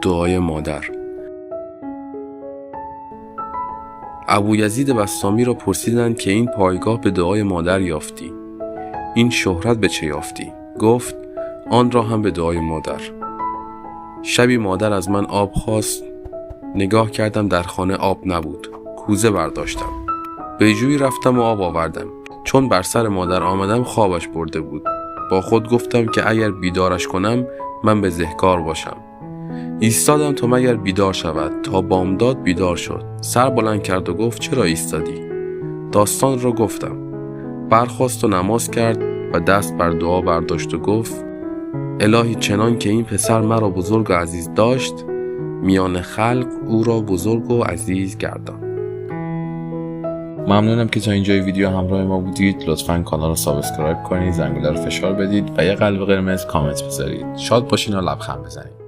دعای مادر. ابویزید بسطامی را پرسیدند که این پایگاه به دعای مادر یافتی، این شهرت به چه یافتی؟ گفت آن را هم به دعای مادر. شبی مادر از من آب خواست، نگاه کردم در خانه آب نبود. کوزه برداشتم، به جوی رفتم و آب آوردم. چون بر سر مادر آمدم خوابش برده بود. با خود گفتم که اگر بیدارش کنم من بزهکار باشم. ایستادم تا مگر بیدار شود. تا بامداد بیدار شد. سر بلند کرد و گفت چرا ایستادی؟ داستان را گفتم. برخاست و نماز کرد و دست بر دعا برداشت و گفت الهی چنان که این پسر مرا بزرگ و عزیز داشت، میان خلق او را بزرگ و عزیز گردان. ممنونم که تا اینجای ویدیو همراه ما بودید. لطفاً کانال رو سابسکرایب کنید، زنگوله رو فشار بدید و یه قلب قرمز کامنت بذارید. شاد باشین و لبخند بزنید.